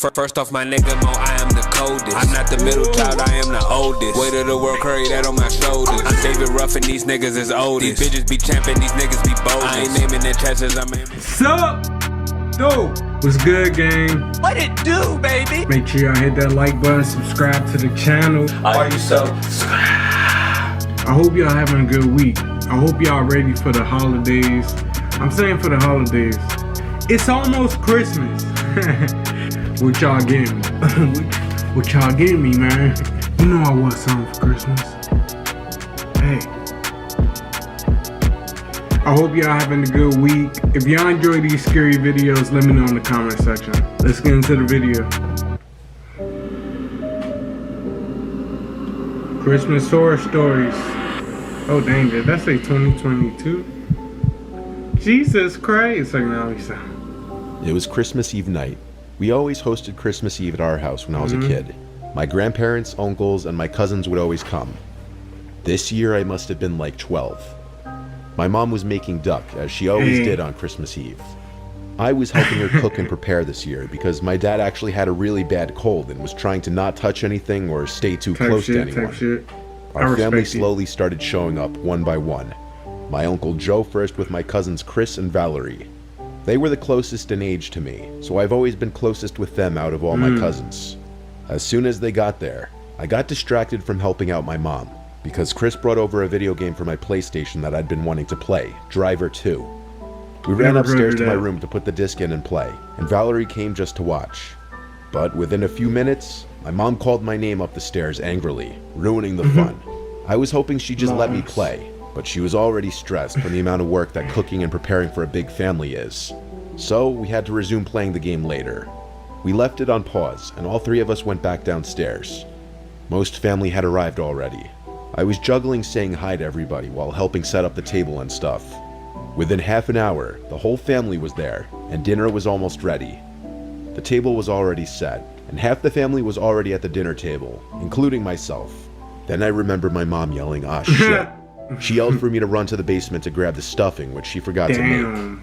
First off, my nigga Mo, I am the coldest. I'm not the middle child, I am the oldest. Weight of the world, carry that on my shoulders. I'm David Ruff and these niggas is oldest. These bitches be champion, these niggas be bold. I ain't naming their chassis, I'm aiming. Sup? Dude, what's good, gang? What it do, baby? Make sure y'all hit that like button, subscribe to the channel. Are you so? I hope y'all having a good week. I hope y'all ready for the holidays. I'm saying for the holidays. It's almost Christmas. What y'all getting me? What y'all getting me, man? You know I want something for Christmas. Hey. I hope y'all having a good week. If y'all enjoy these scary videos, let me know in the comment section. Let's get into the video. Christmas horror stories. Oh dang, did that say 2022? Jesus Christ. It was Christmas Eve night. We always hosted Christmas Eve at our house when I was a kid. My grandparents, uncles, and my cousins would always come. This year I must have been like 12. My mom was making duck, as she always did on Christmas Eve. I was helping her cook and prepare this year because my dad actually had a really bad cold and was trying to not touch anything or stay too close to anyone. Our family slowly started showing up one by one. My Uncle Joe first with my cousins Chris and Valerie. They were the closest in age to me, so I've always been closest with them out of all my cousins. As soon as they got there, I got distracted from helping out my mom, because Chris brought over a video game for my PlayStation that I'd been wanting to play, Driver 2. We ran upstairs to my room to put the disc in and play, and Valerie came just to watch. But within a few minutes, my mom called my name up the stairs angrily, ruining the fun. I was hoping she'd just let me play, but she was already stressed from the amount of work that cooking and preparing for a big family is. So we had to resume playing the game later. We left it on pause, and all three of us went back downstairs. Most family had arrived already. I was juggling saying hi to everybody while helping set up the table and stuff. Within half an hour, the whole family was there, and dinner was almost ready. The table was already set, and half the family was already at the dinner table, including myself. Then I remembered my mom yelling, "Ah, shit." She yelled for me to run to the basement to grab the stuffing, which she forgot to make.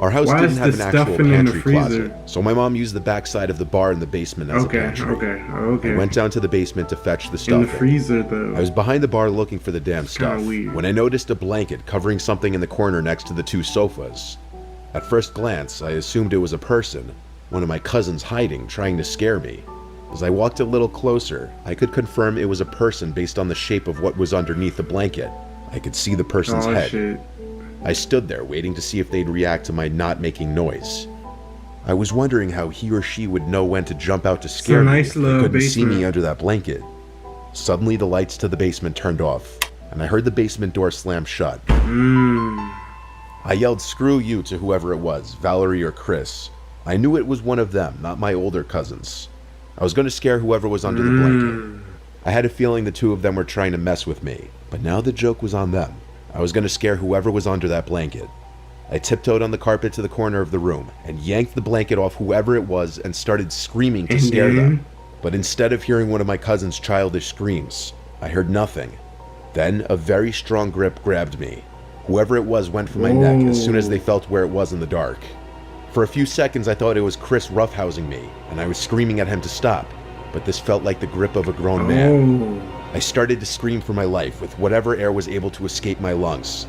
Our house didn't have an actual pantry closet, so my mom used the backside of the bar in the basement as a pantry. I went down to the basement to fetch the stuffing. In the freezer, though. I was behind the bar looking for the damn stuff when I noticed a blanket covering something in the corner next to the two sofas. At first glance, I assumed it was a person, one of my cousins hiding, trying to scare me. As I walked a little closer, I could confirm it was a person based on the shape of what was underneath the blanket. I could see the person's head. Shit. I stood there waiting to see if they'd react to my not making noise. I was wondering how he or she would know when to jump out to scare me if they couldn't see me under that blanket. Suddenly the lights to the basement turned off, and I heard the basement door slam shut. I yelled "screw you" to whoever it was, Valerie or Chris. I knew it was one of them, not my older cousins. I was going to scare whoever was under the blanket. I had a feeling the two of them were trying to mess with me, but now the joke was on them. I was going to scare whoever was under that blanket. I tiptoed on the carpet to the corner of the room and yanked the blanket off whoever it was and started screaming to scare them. But instead of hearing one of my cousin's childish screams, I heard nothing. Then a very strong grip grabbed me. Whoever it was went for my neck as soon as they felt where it was in the dark. For a few seconds I thought it was Chris roughhousing me, and I was screaming at him to stop, but this felt like the grip of a grown man. I started to scream for my life with whatever air was able to escape my lungs.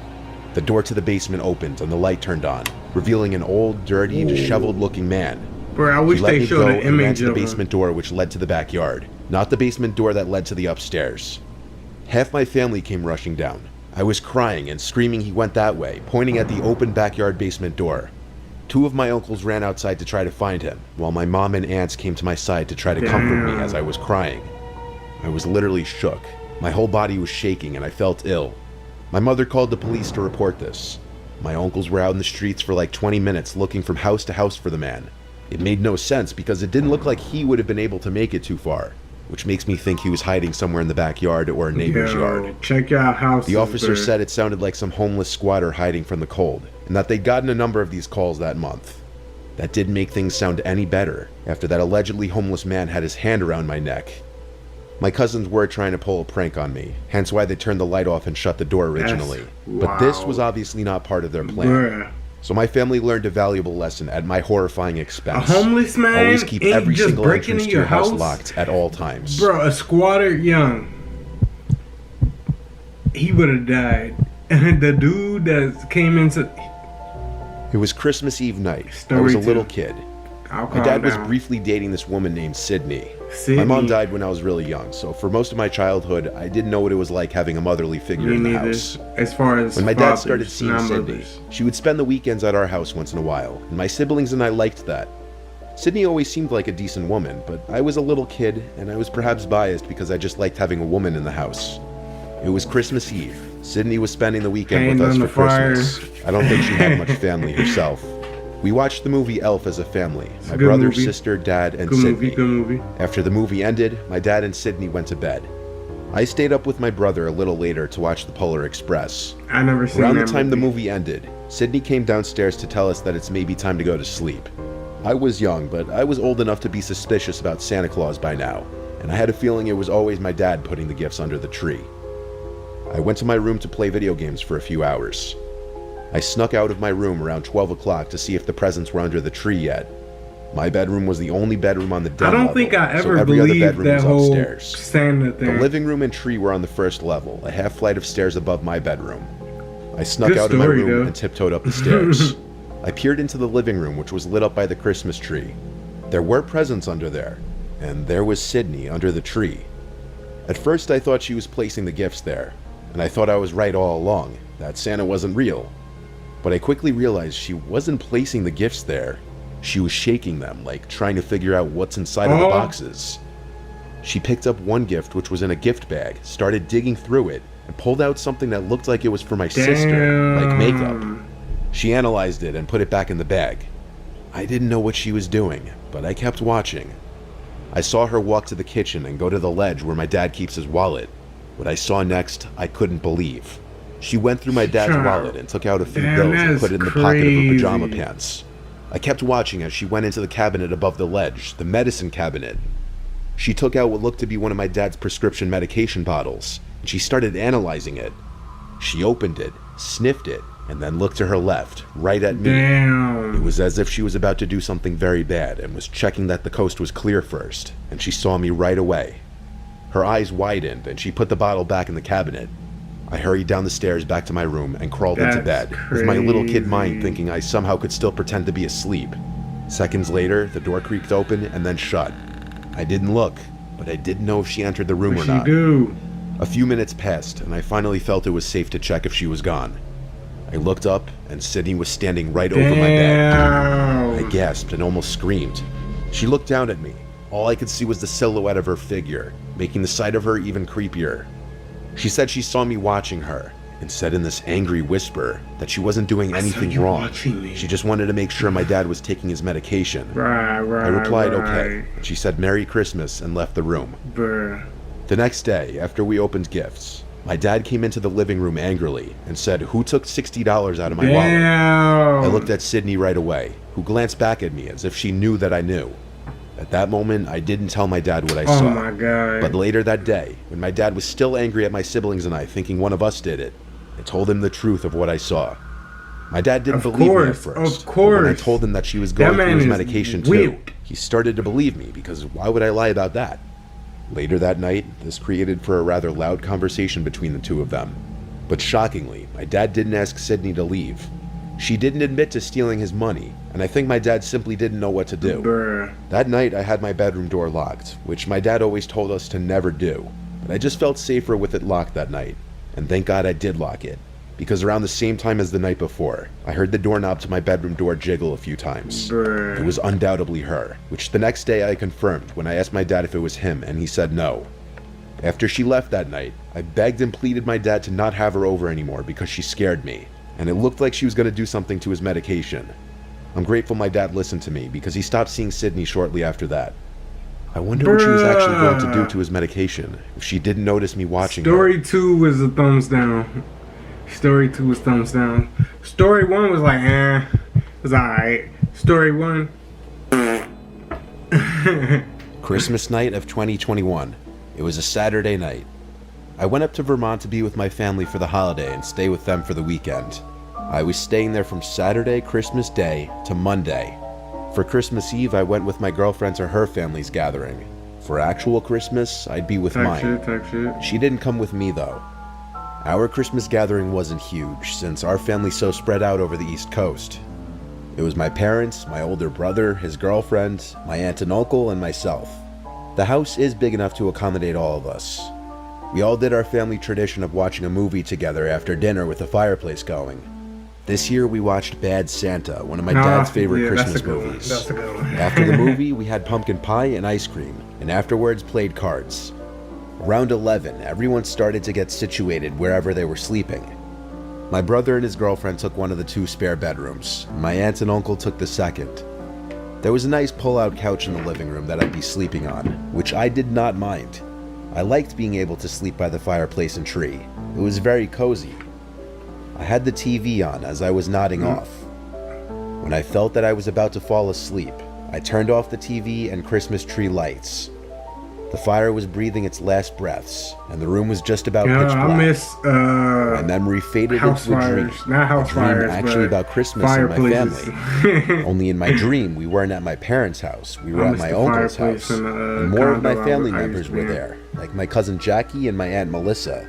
The door to the basement opened and the light turned on, revealing an old, dirty, disheveled-looking man. Bro, I wish they showed an image of the basement door which led to the backyard, not the basement door that led to the upstairs. Half my family came rushing down. I was crying and screaming he went that way, pointing at the open backyard basement door. Two of my uncles ran outside to try to find him, while my mom and aunts came to my side to try to comfort me as I was crying. I was literally shook. My whole body was shaking and I felt ill. My mother called the police to report this. My uncles were out in the streets for like 20 minutes looking from house to house for the man. It made no sense because it didn't look like he would have been able to make it too far, which makes me think he was hiding somewhere in the backyard or a neighbor's yard. Check out houses. The officer said it sounded like some homeless squatter hiding from the cold, and that they'd gotten a number of these calls that month. That didn't make things sound any better after that allegedly homeless man had his hand around my neck. My cousins were trying to pull a prank on me, hence why they turned the light off and shut the door originally. But this was obviously not part of their plan. So my family learned a valuable lesson at my horrifying expense. A homeless man always keep ain't every just single breaking entrance in to your house house locked at all times. Bro, a squatter, young, he would have died. And the dude that came into... It was Christmas Eve night. I Story was a two. little kid. I'll My calm dad was down. briefly dating this woman named Sydney. Sydney. My mom died when I was really young, so for most of my childhood, I didn't know what it was like having a motherly figure Me in the neither. house. As far as When my dad fathers, started seeing not Sydney, mothers. she would spend the weekends at our house once in a while, and my siblings and I liked that. Sydney always seemed like a decent woman, but I was a little kid, and I was perhaps biased because I just liked having a woman in the house. It was Christmas Eve. Sydney was spending the weekend Hand with us on for the fire. Christmas. I don't think she had much family herself. We watched the movie Elf as a family. My a good brother, movie. sister, dad, and Good Sydney. movie, good movie. After the movie ended, my dad and Sydney went to bed. I stayed up with my brother a little later to watch the Polar Express. I never seen Around the that time the movie. movie ended, Sydney came downstairs to tell us that it's maybe time to go to sleep. I was young, but I was old enough to be suspicious about Santa Claus by now, and I had a feeling it was always my dad putting the gifts under the tree. I went to my room to play video games for a few hours. I snuck out of my room around 12 o'clock to see if the presents were under the tree yet. My bedroom was the only bedroom on the den I don't level, think I so ever every other believed bedroom that was whole upstairs. Santa thing. The living room and tree were on the first level, a half flight of stairs above my bedroom. I snuck Good out of my story, room though. and tiptoed up the stairs. I peered into the living room, which was lit up by the Christmas tree. There were presents under there, and there was Sydney under the tree. At first I thought she was placing the gifts there, and I thought I was right all along, that Santa wasn't real. But I quickly realized she wasn't placing the gifts there. She was shaking them, like trying to figure out what's inside of the boxes. She picked up one gift, which was in a gift bag, started digging through it, and pulled out something that looked like it was for my sister, like makeup. She analyzed it and put it back in the bag. I didn't know what she was doing, but I kept watching. I saw her walk to the kitchen and go to the ledge where my dad keeps his wallet. What I saw next, I couldn't believe. She went through my dad's wallet and took out a few bills and put it in the pocket of her pajama pants. I kept watching as she went into the cabinet above the ledge, the medicine cabinet. She took out what looked to be one of my dad's prescription medication bottles, and she started analyzing it. She opened it, sniffed it, and then looked to her left, right at me. Damn. It was as if she was about to do something very bad and was checking that the coast was clear first, and she saw me right away. Her eyes widened, and she put the bottle back in the cabinet. I hurried down the stairs back to my room and crawled into bed, with my little kid mind thinking I somehow could still pretend to be asleep. Seconds later, the door creaked open and then shut. I didn't look, but I didn't know if she entered the room or not. A few minutes passed, and I finally felt it was safe to check if she was gone. I looked up, and Sydney was standing right over my bed. I gasped and almost screamed. She looked down at me. All I could see was the silhouette of her figure, making the sight of her even creepier. She said she saw me watching her, and said in this angry whisper that she wasn't doing anything wrong. She just wanted to make sure my dad was taking his medication. I replied, okay, and she said Merry Christmas and left the room. The next day, after we opened gifts, my dad came into the living room angrily and said, "Who took $60 out of my wallet?" I looked at Sydney right away, who glanced back at me as if she knew that I knew. At that moment, I didn't tell my dad what I saw. Oh my God. But later that day, when my dad was still angry at my siblings and I, thinking one of us did it, I told him the truth of what I saw. My dad didn't believe me at first. But when I told him that she was going through his medication too, he started to believe me, because why would I lie about that? Later that night, this created for a rather loud conversation between the two of them. But shockingly, my dad didn't ask Sydney to leave. She didn't admit to stealing his money, and I think my dad simply didn't know what to do. That night, I had my bedroom door locked, which my dad always told us to never do, but I just felt safer with it locked that night, and thank God I did lock it, because around the same time as the night before, I heard the doorknob to my bedroom door jiggle a few times. It was undoubtedly her, which the next day I confirmed when I asked my dad if it was him, and he said no. After she left that night, I begged and pleaded my dad to not have her over anymore because she scared me, and it looked like she was going to do something to his medication. I'm grateful my dad listened to me, because he stopped seeing Sydney shortly after that. I wonder what she was actually going to do to his medication, if she didn't notice me watching her. Story 2 was a thumbs down. Story 2 was thumbs down. Story 1 was like, it was alright. Story 1. Christmas night of 2021. It was a Saturday night. I went up to Vermont to be with my family for the holiday and stay with them for the weekend. I was staying there from Saturday, Christmas Day, to Monday. For Christmas Eve, I went with my girlfriend to her family's gathering. For actual Christmas, I'd be with mine. Type shit. She didn't come with me, though. Our Christmas gathering wasn't huge, since our family's so spread out over the East Coast. It was my parents, my older brother, his girlfriend, my aunt and uncle, and myself. The house is big enough to accommodate all of us. We all did our family tradition of watching a movie together after dinner with the fireplace going. This year we watched Bad Santa, one of my dad's favorite Christmas movies. That's a good one. After the movie, we had pumpkin pie and ice cream, and afterwards played cards. Around 11, everyone started to get situated wherever they were sleeping. My brother and his girlfriend took one of the 2 spare bedrooms. My aunt and uncle took the second. There was a nice pull-out couch in the living room that I'd be sleeping on, which I did not mind. I liked being able to sleep by the fireplace and tree. It was very cozy. I had the TV on as I was nodding off. When I felt that I was about to fall asleep, I turned off the TV and Christmas tree lights. The fire was breathing its last breaths, and the room was just about pitch black. I miss my memory faded into a dream. Not house fires, actually about Christmas and my family. Only in my dream, we weren't at my parents' house. We were at my uncle's house, and more of my family members were there, like my cousin Jackie and my aunt Melissa.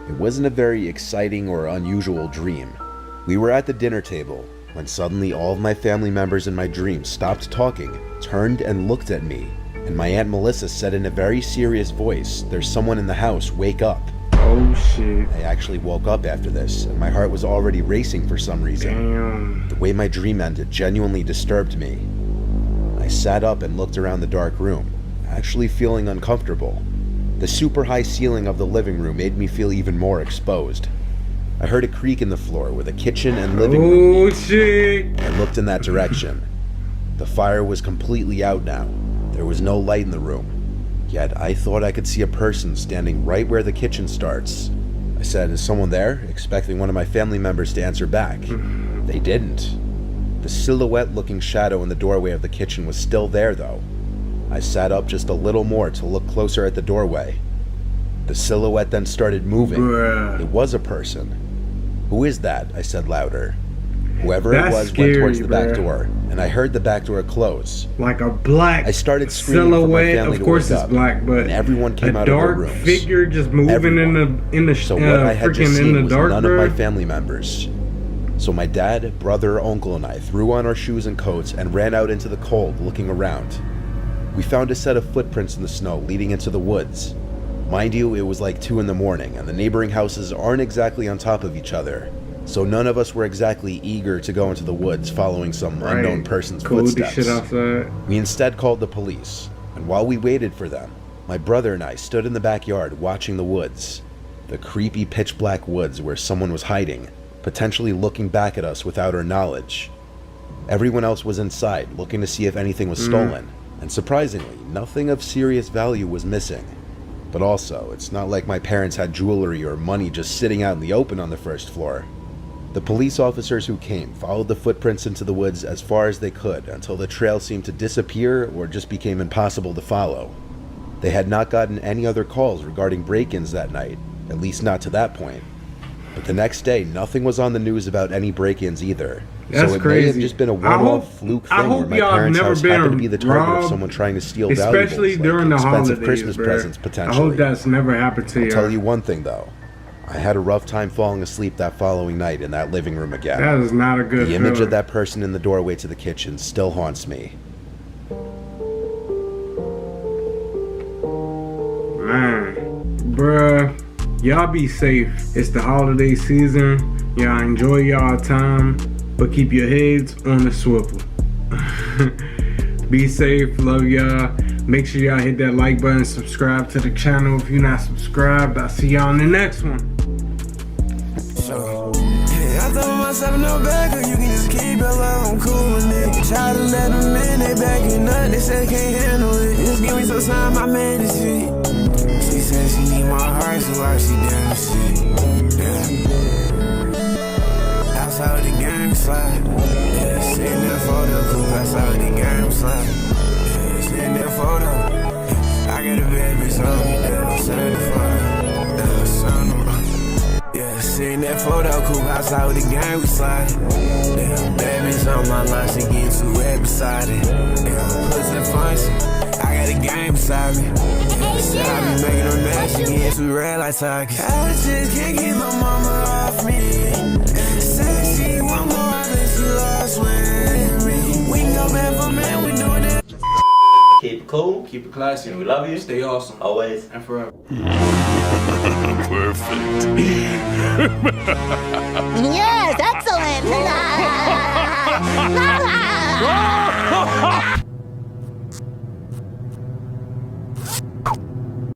It wasn't a very exciting or unusual dream. We were at the dinner table when suddenly all of my family members in my dream stopped talking, turned and looked at me, and my aunt Melissa said in a very serious voice, "There's someone in the house, wake up." Oh shit. I actually woke up after this, and my heart was already racing for some reason. Damn. The way my dream ended genuinely disturbed me. I sat up and looked around the dark room, actually feeling uncomfortable. The super high ceiling of the living room made me feel even more exposed. I heard a creak in the floor where the kitchen and living room. Oh shit! I looked in that direction. The fire was completely out now. There was no light in the room. Yet I thought I could see a person standing right where the kitchen starts. I said, "Is someone there?" expecting one of my family members to answer back. They didn't. The silhouette-looking shadow in the doorway of the kitchen was still there, though. I sat up just a little more to look closer at the doorway. The silhouette then started moving. Bruh. It was a person. "Who is that?" I said louder. Whoever That's it was scary, went towards the back bruh. door, and I heard the back door close. Like a black I started screaming for my silhouette. family Of course to wake it's up, black, but and everyone came a out of their dark rooms. figure just moving Everyone. in the So what I had just freaking in seen the was dark, none of bro. my family members. So my dad, brother, uncle, and I threw on our shoes and coats and ran out into the cold, looking around. We found a set of footprints in the snow leading into the woods. Mind you, it was like 2 in the morning, and the neighboring houses aren't exactly on top of each other. So none of us were exactly eager to go into the woods following some unknown person's footsteps. Shit outside. We instead called the police, and while we waited for them, my brother and I stood in the backyard watching the woods. The creepy pitch black woods where someone was hiding, potentially looking back at us without our knowledge. Everyone else was inside, looking to see if anything was stolen, and surprisingly, nothing of serious value was missing. But also, it's not like my parents had jewelry or money just sitting out in the open on the first floor. The police officers who came followed the footprints into the woods as far as they could until the trail seemed to disappear or just became impossible to follow. They had not gotten any other calls regarding break-ins that night, at least not to that point. But the next day, nothing was on the news about any break-ins either. That's so it crazy. may have just been a one-off fluke thing where my parents' house happened to be the target of someone trying to steal valuables, especially like during the expensive holidays, Christmas bro. presents, I potentially. hope that's never happened to you. I'll tell you one thing though. I had a rough time falling asleep that following night in that living room again. That is not a good The image feeling. of that person in the doorway to the kitchen still haunts me. Man, bruh, y'all be safe. It's the holiday season. Y'all enjoy y'all time, but keep your heads on the swivel. Be safe, love y'all. Make sure y'all hit that like button, subscribe to the channel if you're not subscribed. I'll see y'all in the next one. I throw myself no bag, you can just keep your love, I'm cool with it. Try to let them in, they backing up, they say can't handle it. Just give me some time, my man is shit. She said she need my heart, so why she down shit? Yeah. That's how the game slide. Yeah, sitting there for the coupe, that's how the game slide. Yeah, sitting there for the. I got a bad bitch on me, that's I'm saying the fire. Yeah, sitting there for 4-door coupe outside with the gang, we sliding. Damn, bad bitch on my line, she getting too red beside it. Damn, pussy function, I got a game beside me. Said I be making her mad, she getting too red like Takis. I just can't keep my mama off me. Said she want more than she lost with me. We can go back for man, we doing it. Keep it cool. Keep it classy. We love you. Stay awesome. Always. And forever. Perfect. Yes, excellent.